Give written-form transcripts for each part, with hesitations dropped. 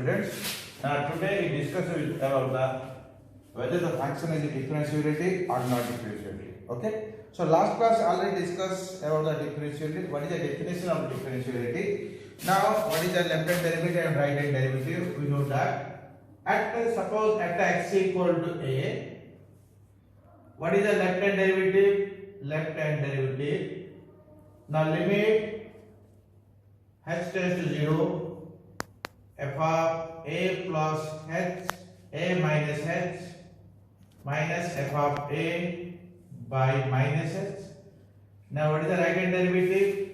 students. Today we discuss about whether the function is a differentiability or not differentiability. Okay. So last class already discussed about the differentiability. What is the definition of differentiability? Now what is the left hand derivative and right hand derivative? We know that suppose at x equal to a, what is the left hand derivative? Left hand derivative. Now limit h tends to 0, f of a plus h, a minus h, minus f of a by minus h. Now what is the right hand derivative?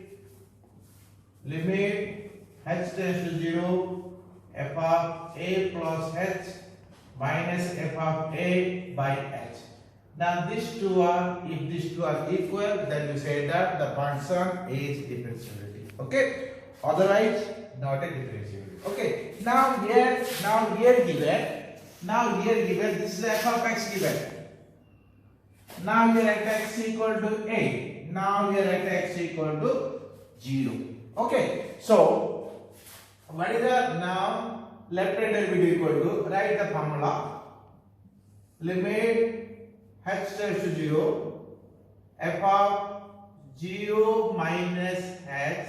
Limit h tends to 0, f of a plus h, minus f of a by h. Now these two are, if these two are equal, then we say that the function is differentiability. Okay. Otherwise, not a differentiability. Okay. Now here given, this is f of x given. Now here at x equal to a. Now here at x equal to 0. Okay. So what is the now left hand derivative equal to? Write the formula. Limit h tends to 0, f of 0 minus h,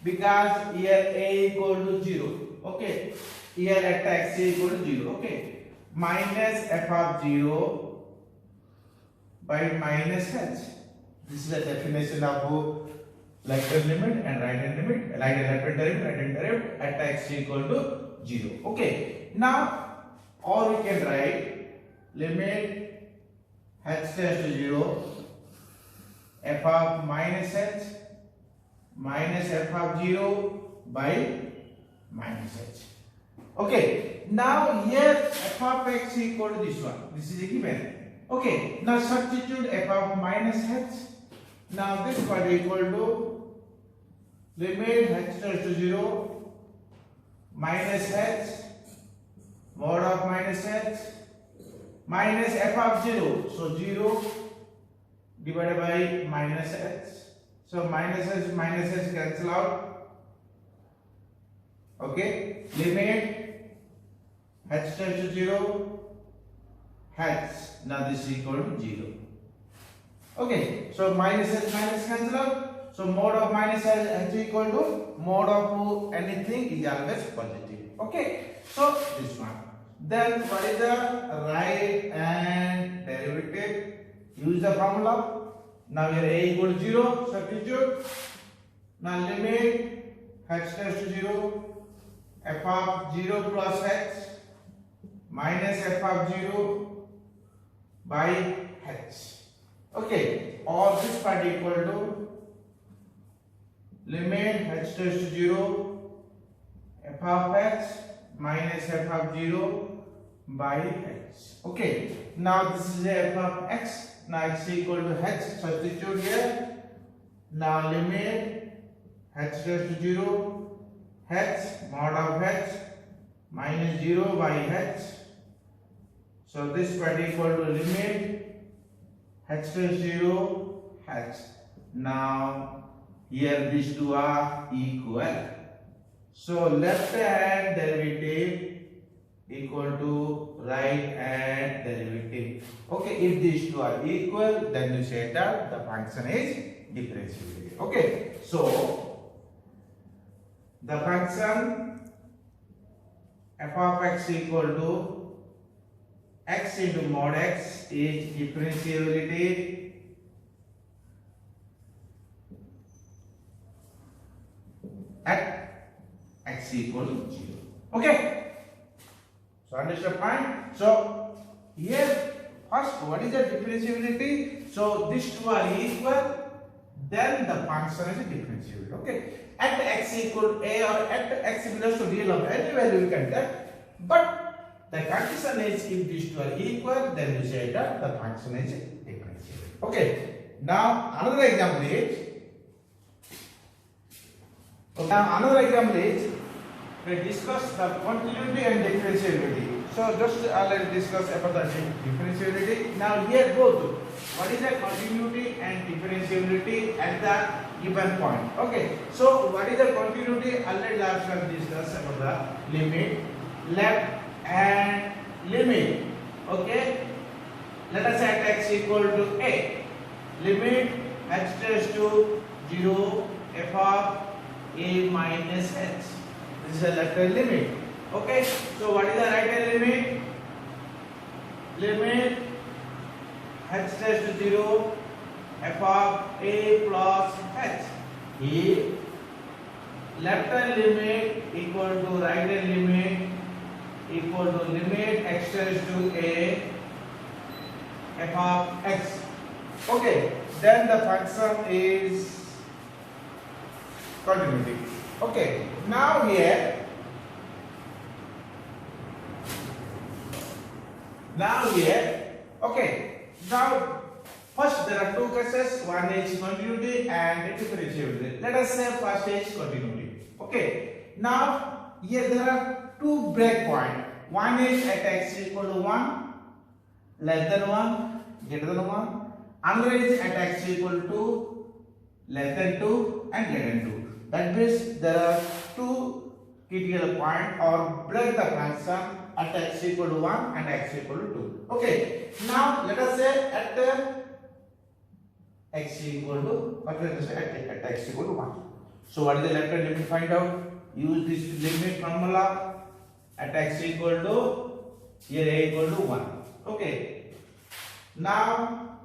because here a equal to 0. Okay. Here at x equal to 0. Okay. Minus f of 0 by minus h. This is the definition of left hand limit and right hand limit. Left hand derivative, right hand derivative at x equal to 0. Okay. Now, or we can write limit h tends to 0, f of minus h minus f of 0 by minus h. Okay. Now here f of x equal to this one. This is a given. Okay. Now substitute f of minus h. Now this part equal to limit h tends to 0 minus h mod of minus h minus f of 0. So 0 divided by minus h. So minus h cancel out. Okay. Limit h tends to 0 h. Now this is equal to 0. Okay. So minus h cancel out. So mod of minus h equal to mod of anything is always positive. Okay. So this one. Then what is the right hand derivative? Use the formula. Now here a equal to 0, substitute. Now limit h tends to 0, f of 0 plus h minus f of 0 by h. Okay, or this part equal to limit h tends to 0, f of h minus f of 0 by h. Okay, now this is f of x. Now x equal to h, substitute here. Now limit h tends to 0, h mod of h minus 0 by h. So this part equal to limit h tends to 0, h. Now here these two are equal. So left hand derivative equal to right hand derivative. Okay, if these two are equal, then you say that the function is differentiable. Okay, so the function f of x equal to x into mod x is differentiability at x equal to 0. Okay. So understand point. So here first what is the differentiability? So these two are equal, then the function is differentiable. Okay. At x equal to a or at x belongs to real number, any value you can take. But the condition is if these two are equal, then we say that the function is differentiable. Okay. Now another example is we discuss the continuity and differentiability. So just let's discuss about the differentiability. Now here both. What is the continuity and differentiability at the given point? Okay. So what is the continuity? Already last time discussed about the limit left hand limit. Okay, let us set x equal to a. Limit h tends to 0 f of a minus h. This is a left hand limit. Okay, so what is the right hand limit? Limit h tends to 0 f of a plus h. Here left hand limit equal to right hand limit equal to limit x tends to a f of x. Okay, then the function is continuity. Okay, now here okay, now first there are two cases, one is continuity and differentiability. Let us say first is continuity. Okay, now here there are two breakpoints. One is at x equal to 1, less than 1, greater than 1. Another is at x equal to less than 2 and greater than 2. That means there are two critical points or break the function at x equal to 1 and x equal to 2. Okay, now let us say at x equal to, what let us say at x equal to 1. So what is the left hand limit? Find out. Use this limit formula at x equal to, here a equal to 1. Okay, now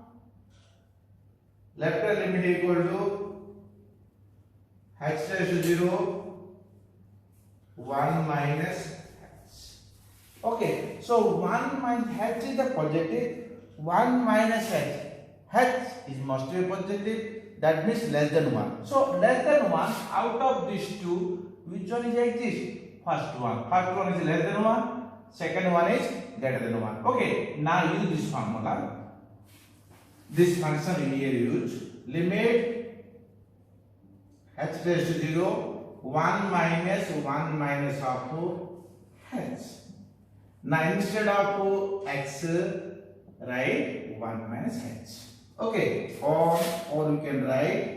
left hand limit equal to h tends to 0, 1 minus h. Okay, so 1 minus h is the positive, 1 minus h. H is mostly positive, that means less than 1. So less than 1, out of these two, which one is exist? First one is less than 1, second one is greater than 1. Okay, now use this formula. This function we here use limit h tends to 0, 1 minus of h. Now instead of x, write 1 minus h. Okay, or we can write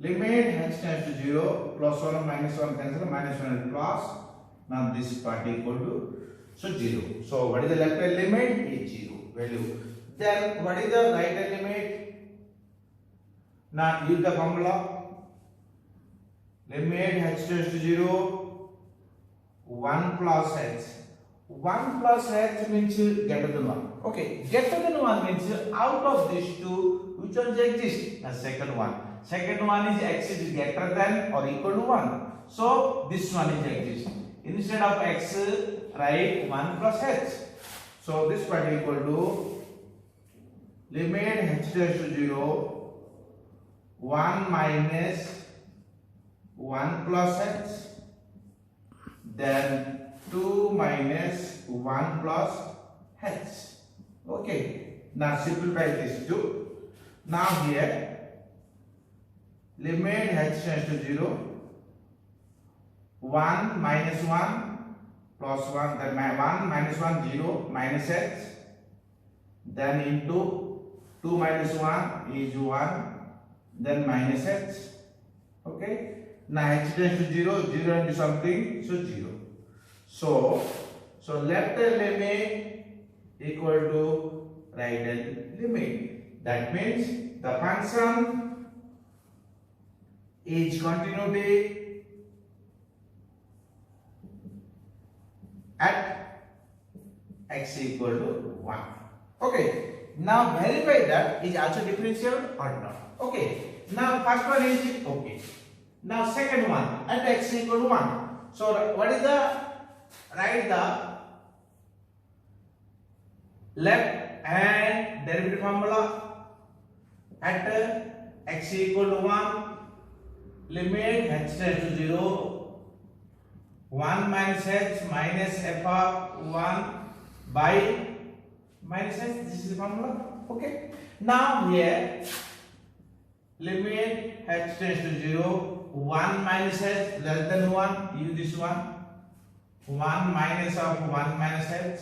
limit h tends to 0, plus 1 minus 1 cancel, minus 1 and plus. Now this part equal to, so 0. So what is the left hand limit? Is 0 value. Then what is the right hand limit? Now use the formula. Limit h tends to 0, 1 plus h. 1 plus h means greater than 1. Okay, greater than 1 means out of these two, which one exists? The second one. Second one is x is greater than or equal to 1. So this one is exists. Instead of x, write 1 plus h. So this part equal to limit h tends to 0, 1 minus 1 plus h, then 2 minus 1 plus h. Okay, now simplify this too. Now here limit h tends to 0, 1 minus 1 plus 1, then 1 minus 1 0 minus h, then into 2 minus 1 is 1, then minus h. Okay, now h tends to 0, 0 into something, so 0. So left hand limit equal to right hand limit. That means the function is continuity at x equal to 1. Okay, now verify that is also differentiable or not. Okay, now first one is okay. Now second one at x equal to 1. So what is the, write the left hand derivative formula at x equal to 1, limit h tends to 0, 1 minus h minus f of 1 by minus h. This is the formula. Okay, now here limit h tends to 0, 1 minus h less than 1, use this one, 1 minus of 1 minus h.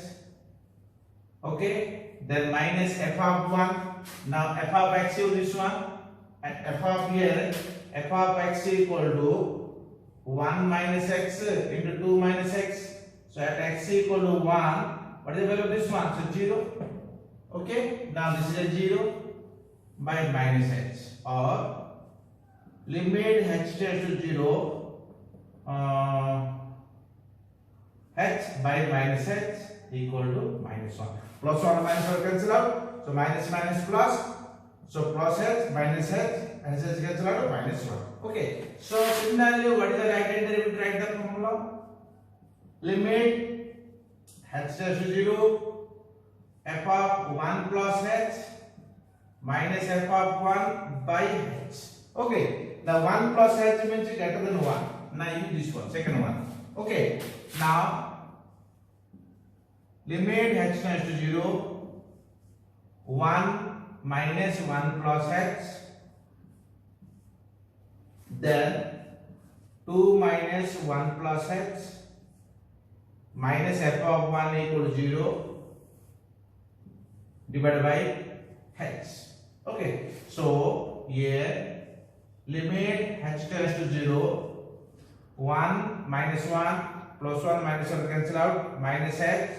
Okay, then minus f of 1. Now f of x use this one, and f of here, f of x equal to 1 minus x into 2 minus x. So at x equal to 1, what is the value of this one? So 0. Okay, now this is a 0 by minus h, or limit h tends to 0, h by minus h equal to minus 1. Plus 1 minus 1 cancel out. So minus minus plus. So plus h minus h, and h cancel out, minus 1. Okay. So similarly, what is the right hand derivative? Write the formula. Limit h tends to 0, f of 1 plus h minus f of 1 by h. Okay. The 1 plus h means greater than 1. Now use this one, second one. Okay. Now limit h tends to 0, 1 minus 1 plus h, then 2 minus 1 plus h minus f of 1 equal to 0 divided by h. Okay, so here limit h tends to 0, 1 minus 1 plus 1 minus 1 cancel out, minus h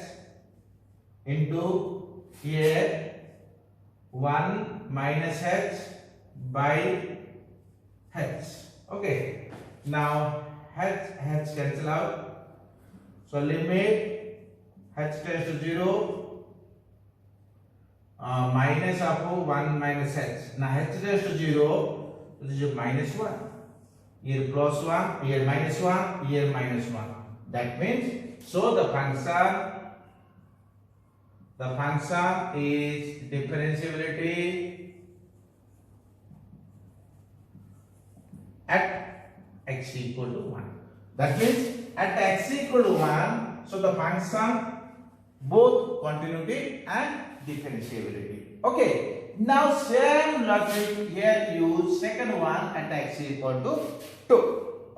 into here 1 minus h by h. Okay, now h cancel out. So limit h tends to 0, minus of 1 minus h. Now h tends to 0, this is minus 1. Here plus 1, here minus 1, here minus 1. That means, so the function is differentiability at x equal to 1. That means at x equal to 1, so the function both continuity and differentiability. Okay, now same logic here, use second one at x equal to 2.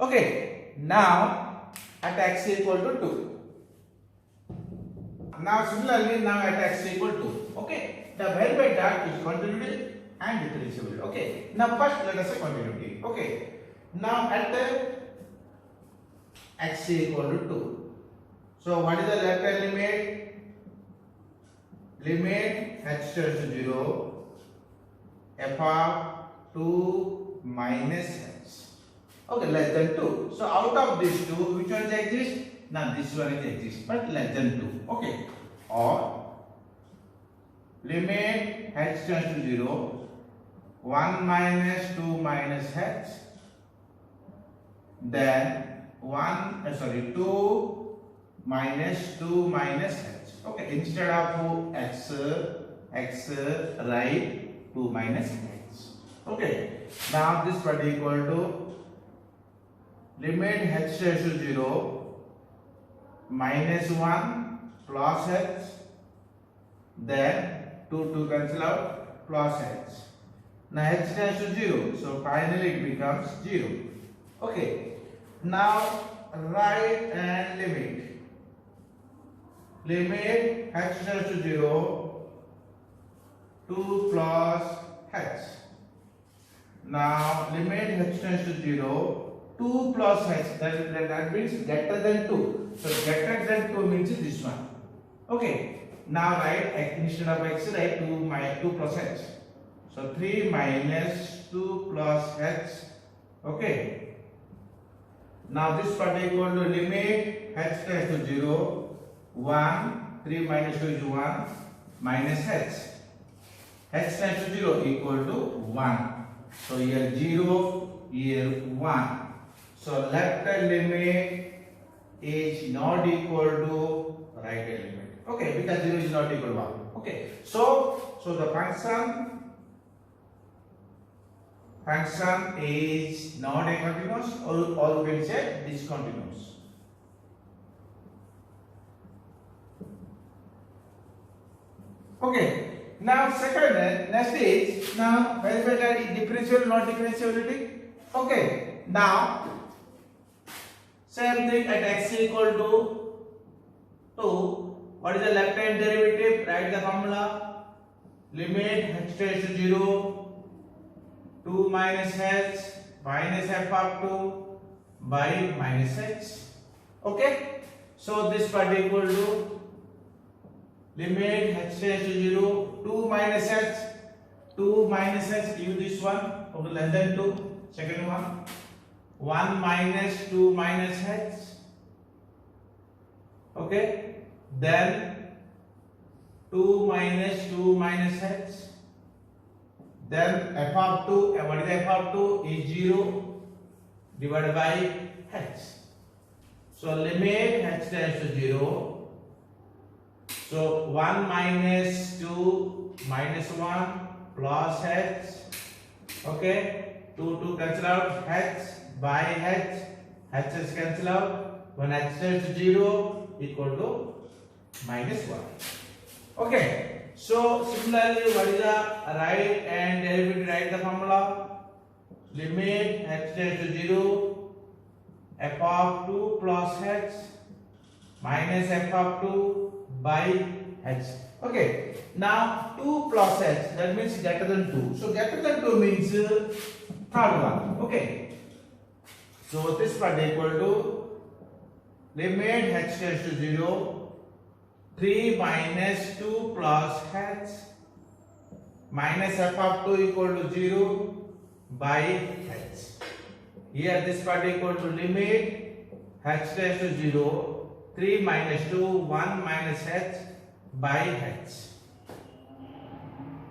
Okay, now at x equal to 2. Now similarly, now at x equal to, okay, the value by that is continuity and differentiability. Okay, now first let us say continuity. Okay, now at x equal to 2. So what is the left hand limit? Limit h tends to 0, f of 2 minus h. Okay, less than 2. So out of these two, which one exists? Now this one is exists, but less than 2. Okay, or limit h tends to 0, 1 minus 2 minus h, then 2 minus 2 minus h. Okay, instead of x write 2 minus h. Okay, now this part equal to limit h tends to 0, minus 1 plus h, then 2 cancel out, plus h. Now h tends to 0, so finally it becomes 0. Okay, now write and limit. Limit h tends to 0, 2 plus h. Now limit h tends to 0, 2 plus h, that means greater than 2. So greater than 2 means this one. Okay, now write x instead of x, write 2 plus h. So 3 minus 2 plus h. Okay, now this part equal to limit h tends to 0, 1, 3 minus 2 is 1, minus h. H tends to 0 equal to 1. So here 0, here 1. So left hand limit is not equal to right hand limit. Okay, because 0 is not equal to 1. Okay, so the function is not a continuous, or we will say discontinuous. Okay, now next is now verify that differentiable, not differentiability. Okay, now same thing at x equal to 2. What is the left hand derivative? Write the formula. Limit h tends to 0, 2 minus h minus f of 2 by minus h. Okay, So this part equal to limit h tends to 0, 2 minus h, 2 minus h, leave this one, okay, less than 2, second one, 1 minus 2 minus h, okay, then 2 minus 2 minus h, then f of 2, what is f of 2 is 0 divided by h. So limit h tends to 0. So 1 minus 2 minus 1 plus h, okay, 2 cancel out, h by h, h is cancel out, when h tends to 0 equal to minus 1. Okay, so similarly, what is the right and derivative? Write the formula. Limit h tends to 0, f of 2 plus h minus f of 2 by h. Okay, now 2 plus h, that means greater than 2. So greater than 2 means third one. Okay, so this part equal to limit h tends to 0, 3 minus 2 plus h minus f of 2 equal to 0 by h. Here this part equal to limit h tends to 0, 3 minus 2, 1 minus h by h.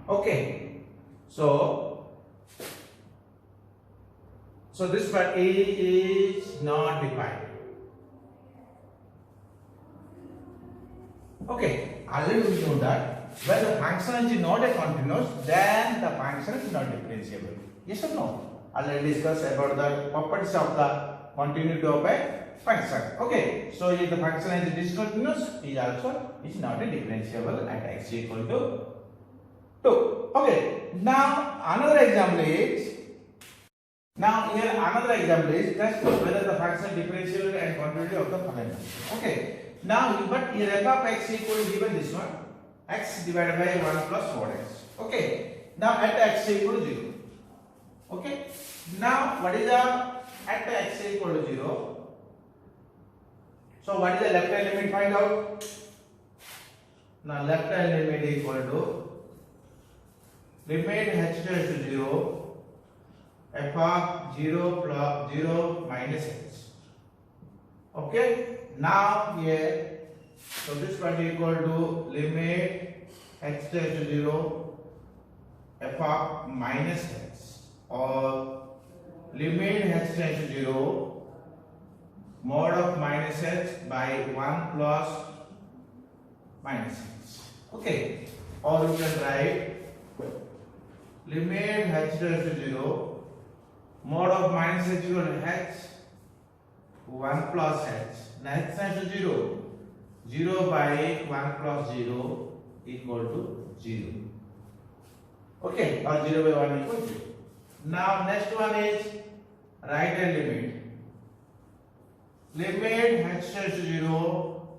Okay, so this part is not defined. Okay, already we know that when the function is not a continuous, then the function is not differentiable. Yes or no? Already discussed about the properties of the continuity of a function. Okay, so if the function is discontinuous, it also is not a differentiable at x equal to 2. Okay, now another example is, test whether the function differentiable and continuity of the following. Okay. Now, but here f of x equal to given this one, x divided by 1 plus 4x. Okay. Now at x equal to 0. Okay. Now what is the at x equal to 0? So what is the left hand limit? Find out. Now left hand limit equal to limit h tends to 0, f of 0 plus 0 minus h. Okay. Now here, so this one equal to limit h tends to 0, f of minus h, or limit h tends to 0, mod of minus h by 1 plus minus h. Okay, or you can write limit h tends to 0, mod of minus h equal to h, 1 plus h. Now h tends to 0. 0 by 1 plus 0 equal to 0. Okay, or 0 by 1 equal to 0. Now next one is right hand limit. Limit h tends to 0.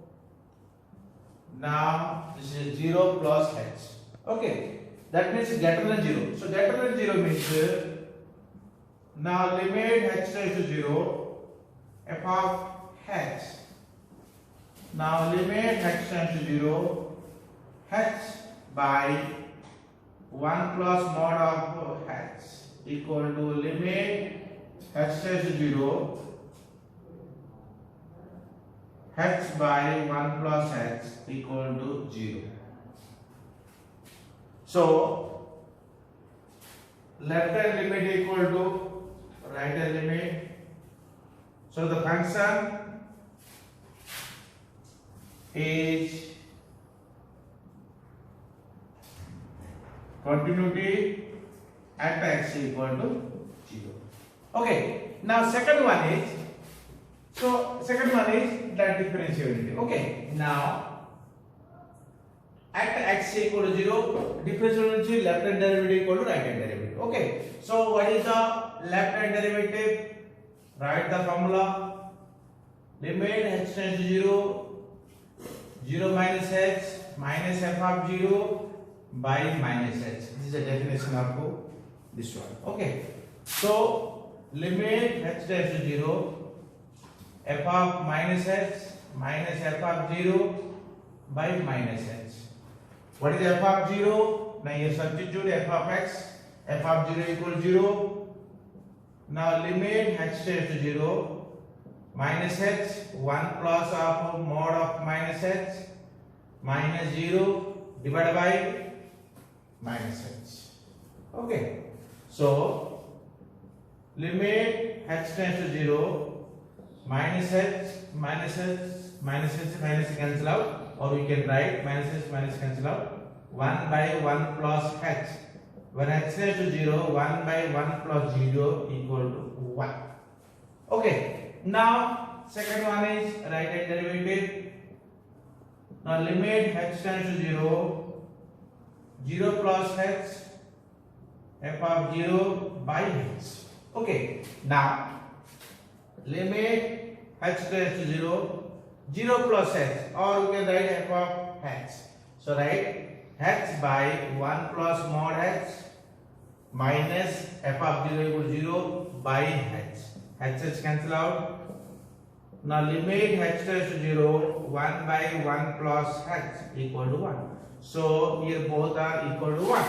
Now this is 0 plus h. Okay, that means greater than 0. So greater than 0 means now limit h tends to 0, f of h. Now limit h tends to 0, h by 1 plus mod of h equal to limit h tends to 0, h by 1 plus h equal to 0. So left hand limit equal to right hand limit. So the function is continuity at x equal to 0. Okay, now second one is, that differentiability. Okay, now at x equal to 0, differentiability left hand derivative equal to right hand derivative. Okay, so what is the left hand derivative? Write the formula. Limit h tends to 0, 0 minus h minus f of 0 by minus h. This is the definition of this one. Okay, so limit h tends to 0, f of minus h minus f of 0 by minus h. What is f of 0? Now you substitute f of x. F of 0 equals 0. Now limit h tends to 0. Minus h, 1 plus of mod of minus h minus 0 divided by minus h. Okay. So limit h tends to 0. Minus h, minus h, minus h, minus cancel out, or we can write minus h, minus cancel out. 1 by 1 plus h. When h tends to 0, 1 by 1 plus 0 equal to 1. Okay. Now second one is right hand derivative. Now limit h tends to 0. 0 plus h, f of 0 by h. Okay. Now limit h tends to 0. 0 plus h, or we can write f of h. So write h by 1 plus mod h minus f of 0 equals 0 by h. H cancel out. Now limit h tends to 0. 1 by 1 plus h equal to 1. So here both are equal to 1.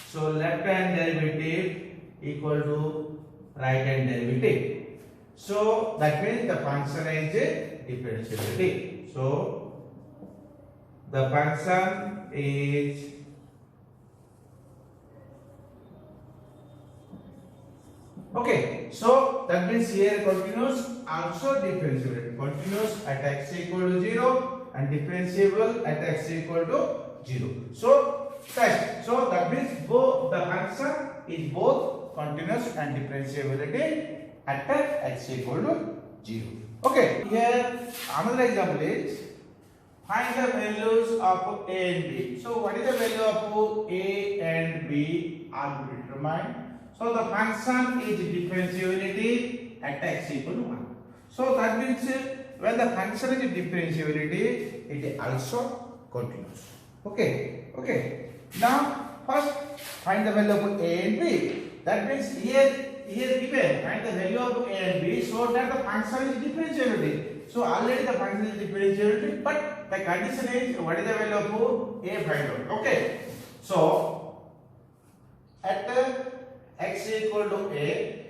So left hand derivative equal to right hand derivative. So that means the function is a differentiability. So the function is okay. So that means here continuous also differentiable. Continuous at x equal to 0 and differentiable at x equal to 0. So test. So that means both the function is both continuous and differentiability at x equal to 0. Okay. Here another example is find the values of a and b. So what is the value of a and b are to be determined. So the function is differentiability at x equal to 1. So that means when the function is differentiability, it is also continuous. Okay. Okay. Now first find the value of a and b. That means here given find the value of a and b, so that the function is differentiability. So already the function is differentiability, but the condition is what is the value of a find out. Okay. So at x equal to a,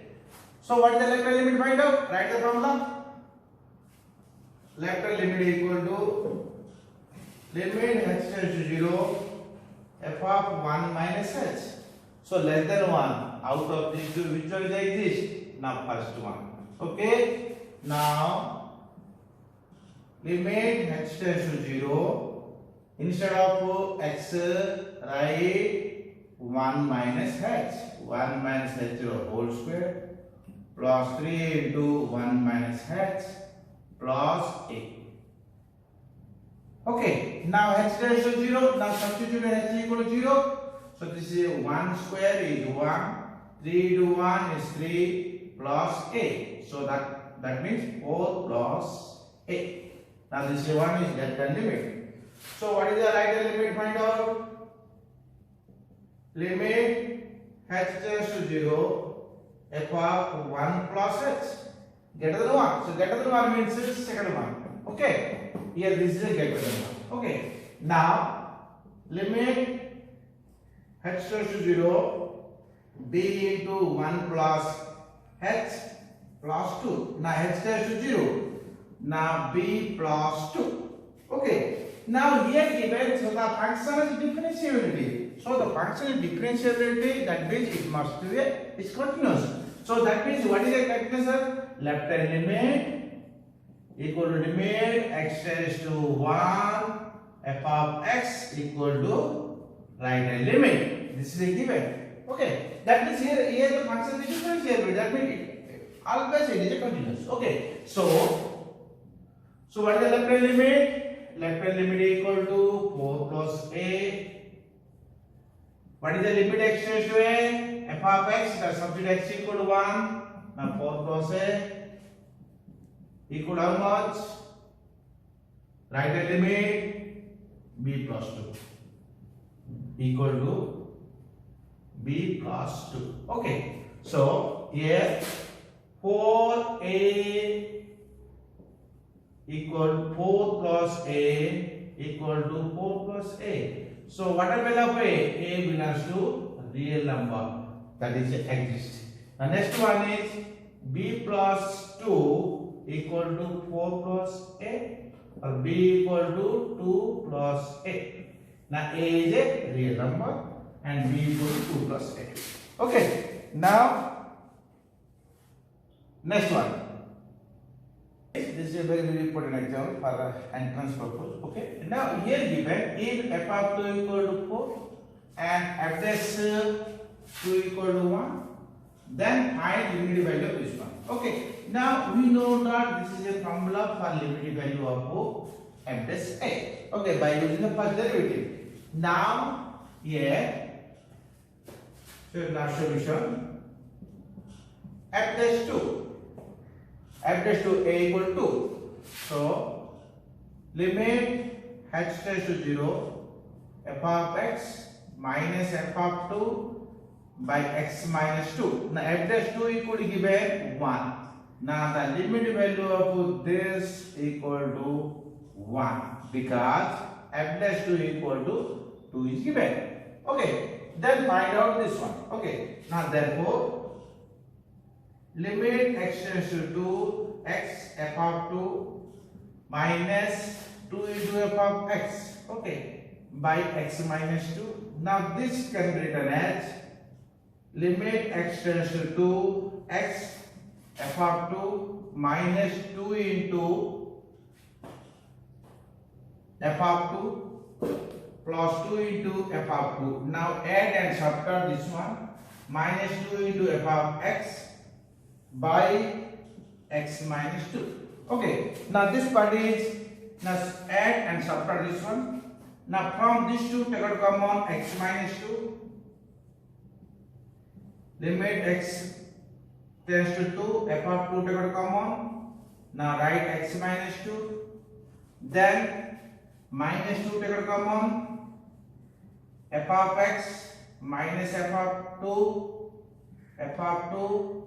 so what is the left hand limit find out? Write the formula. Left hand limit equal to limit h tends to 0 f of 1 minus h. So less than 1. Out of these two, which one exists? Now first one. Okay. Now limit h tends to 0. Instead of x, write 1 minus h. 1 minus h0 whole square plus 3 into 1 minus h plus a. Okay. Now h tends to 0. Now substitute h equal to 0. So this is 1 square is 1. 3 into 1 is 3 plus a. So that means 4 plus a. Now this is 1 is left hand limit. So what is the right hand limit? Find out. Limit h tends to 0 f of 1 plus h greater than 1. So greater than 1 means second one. Okay. Here this is a greater than 1. Okay. Now limit h tends to 0 b into 1 plus h plus 2. Now h tends to 0. Now b plus 2. Okay. Now here given, so the function is differentiability. So the function is differentiability, that means it must be is continuous. So that means what is the calculation? Left hand limit equal to limit x tends to 1 f of x equal to right hand limit. This is a given. Okay. That means here the function is differentiable. That means always it is a continuous. Okay. So what is the left hand limit? Left hand limit equal to 4 plus a. What is the limit x tends to a? F of x, that substitute x equal to 1. Now 4 plus a equal to how much? Right hand limit b plus 2 equal to b plus 2. Okay. So here 4a equal 4 plus A equal to 4 plus A. So what are value of A? A belongs to real number, that is exist. The next one is B plus 2 equal to 4 plus A, or B equal to 2 plus A. Now A is a real number and B equal to 2 plus A. Okay, now next one. This is a very, very important example for entrance purpose. Okay. Now here given if f of 2 equal to 4 and f dash 2 equal to 1, then find limit value of this one. Okay. Now we know that this is a formula for limit value of f dash a. Okay, by using the first derivative. Now here, so now solution f dash 2. F dash to a equal to 2. So limit h dash to 0 f of x minus f of 2 by x minus 2. Now f dash 2 equal to given 1. Now the limit value of this equal to 1 because f dash 2 equal to 2 is given. Okay, then find out this one. Okay, now therefore limit x tends to 2 x f of 2 minus 2 into f of x, okay, by x minus 2. Now this can be written as limit x tends to 2 x f of 2 minus 2 into f of 2 plus 2 into f of 2. Now add and subtract this one, minus 2 into f of x by x minus 2. Okay, now this part is, now add and subtract this one. Now from these two take out common x minus 2. Limit x tends to 2, f of 2 take out common. Now write x minus 2. Then minus 2 take out common. F of x minus f of 2. F of 2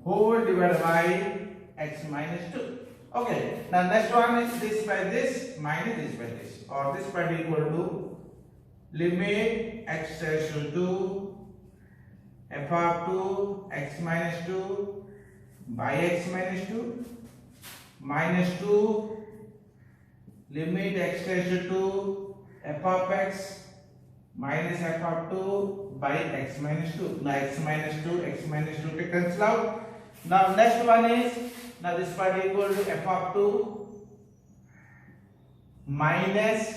whole divided by x minus 2. Okay, now next one is this by this minus this by this, or this part equal to limit x tends to 2 f of 2 x minus 2 by x minus 2 minus 2 limit x tends to 2 f of x minus f of 2 by x minus 2. Now x minus 2 take cancel out. Now next one is, now this part equal to f of 2 minus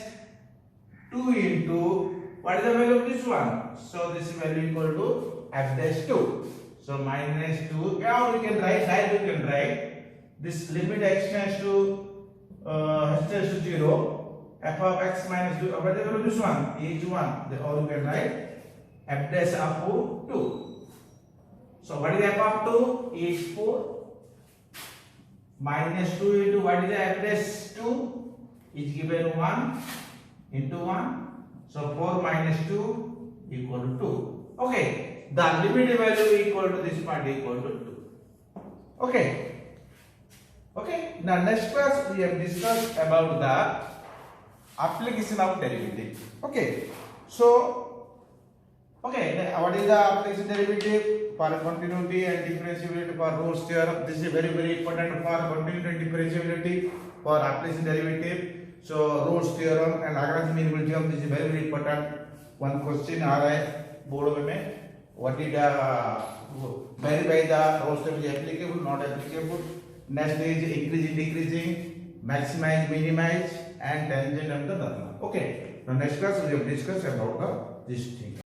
2 into, what is the value of this one? So this value equal to f dash 2. So minus 2, now we can write, this limit x tends to 0, f of x minus 2, what is the value of this one? Is 1, or you can write f dash of 2. So what is f of 2? Is 4 minus 2 into what is the f dash 2 is given 1 into 1. So 4 minus 2 equal to 2. Okay, the limit value equal to this part equal to 2. Okay. Okay. Now next class we have discussed about the application of derivative. Okay. So okay, what is the application derivative? For continuity and differentiability for Rolle's theorem. This is very, very important for continuity and differentiability for application derivative. So Rolle's theorem and Lagrange mean theorem, this is very, very important. One question आ रहा है board में, what did verify the Rolle's theorem is applicable, not applicable. Next is increasing, decreasing, maximize, minimize, and tangent and the normal. Okay. Now next class we have discussed about this thing.